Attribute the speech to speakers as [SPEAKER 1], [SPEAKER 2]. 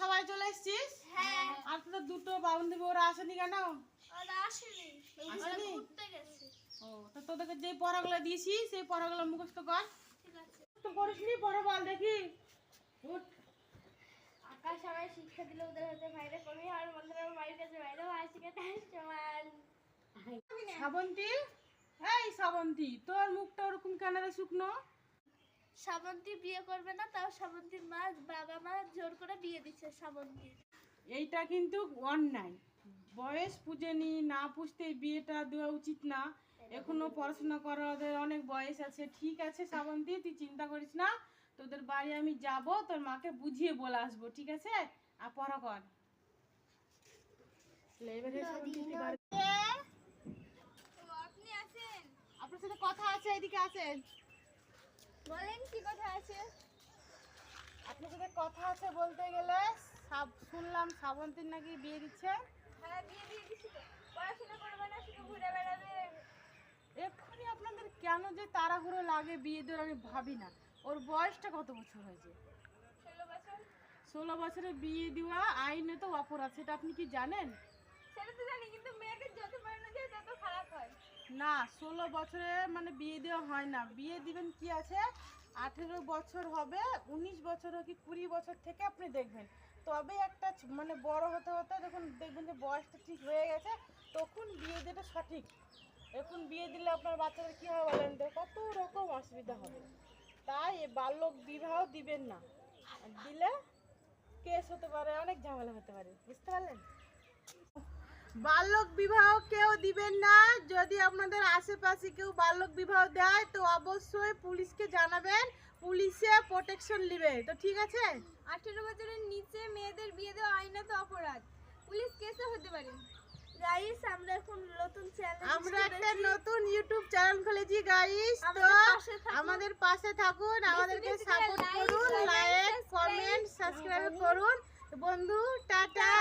[SPEAKER 1] সবাই চলে এসেছিস?
[SPEAKER 2] হ্যাঁ।
[SPEAKER 1] আর তোদের দুটো বান্ধবী ওরা আসেনি কেন?
[SPEAKER 2] ওরা আসেনি,
[SPEAKER 1] আসেনি?
[SPEAKER 2] ঘুরতে গেছে।
[SPEAKER 1] ও তো তোদেরকে যে পড়াগুলো দিয়েছি সেই পড়াগুলো মুখস্থ কর।
[SPEAKER 2] ঠিক আছে।
[SPEAKER 1] তো করিসনি? পড়া বল দেখি। উঠ।
[SPEAKER 2] আকাশ আমায় শিক্ষা দিল ওদের হাতে বাইরে কবি আর বন্ধুরা বাড়ির কাছে বাইরে আসিকে তাই সমান।
[SPEAKER 1] শ্রাবন্তী, এই শ্রাবন্তী, তোর মুখটা ওরকম কেন রে শুকনো?
[SPEAKER 2] শ্রাবন্তী বিয়ে করবে না, তাও শ্রাবন্তীর বাবা মা জোর করে বিয়ে দিচ্ছে শ্রাবন্তীর।
[SPEAKER 1] এইটা কিন্তু অন্যায়। বয়স পুজেনি, না পুষতে বিয়েটা দেওয়া উচিত না। এখনো পড়াশোনা করার ওদের অনেক বয়স আছে। ঠিক আছে শ্রাবন্তী, তুই চিন্তা করিস না। তোদের বাড়ি আমি যাব, তোর মাকে বুঝিয়ে বলে আসবো, ঠিক আছে? আর পড়া কর। এবারে শ্রাবন্তী তুই বাড়িতে।
[SPEAKER 2] আপনি আছেন?
[SPEAKER 1] আপনার সাথে কথা আছে, এদিকে আসেন।
[SPEAKER 2] বলেন কি কথা আছে?
[SPEAKER 1] আপনার সাথে কথা আছে বলতে গেলে শুনলাম শ্রাবন্তীর নাকি বিয়ে দিচ্ছে।
[SPEAKER 2] হ্যাঁ, বিয়ে দিয়ে দিছি তো। পড়াশোনা করবে না, শুধু ঘুরে বেড়াবে।
[SPEAKER 1] এক্ষুনি আপনাদের কেন যে তাড়াহুড়ো লাগে বিয়ে দেওয়ার আমি ভাবি না। ওর বয়সটা কত বছর হয়েছে?
[SPEAKER 2] 16 বছর।
[SPEAKER 1] 16 বছরে বিয়ে দেওয়া আইনে তো অপরাধ, সেটা আপনি কি জানেন?
[SPEAKER 2] সেটা তো জানি, কিন্তু মেয়েদের যত বাড়ানো যায় তত খারাপ হয়।
[SPEAKER 1] না, 16 বছরে মানে বিয়ে দেওয়া হয় না। বিয়ে দিবেন কি আছে, 18 বছর হবে, 19 বছর হোক কি 20 বছর থেকে আপনি দেখবেন। তবে একটা মানে বড় হতে হতে যখন দেখবেন যে বয়সটা ঠিক হয়ে গেছে, তখন বিয়ে দেওয়াটা সঠিক। এখন বিয়ে দিলে আপনার বাচ্চাদের কী হবে বলেন তো? কত রকম অসুবিধা হবে। তাই এ বাল্যক বিবাহ দিবেন না। আর দিলে কেস হতে পারে, অনেক ঝামেলা হতে পারে, বুঝতে পারলেন? বাল্যক বিবাহ কেউ দিবেন না। যদি আপনাদের আশেপাশে কেউ বাল্যক বিবাহ দেয় তো অবশ্যই পুলিশকে জানাবেন, পুলিশে প্রোটেকশন নেবে, তো ঠিক আছে?
[SPEAKER 2] 18 বছরের নিচে মেয়েদের বিয়ে দেওয়া আইনত অপরাধ, পুলিশ কেসও হতে পারে। গাইস, আমরা এখন নতুন চ্যানেল,
[SPEAKER 1] আমরা একটা নতুন ইউটিউব চ্যানেল খুলেছি গাইস, তো আমাদের পাশে থাকুন, আমাদেরকে সাপোর্ট করুন, লাইক কমেন্ট সাবস্ক্রাইব করুন বন্ধু। টাটা।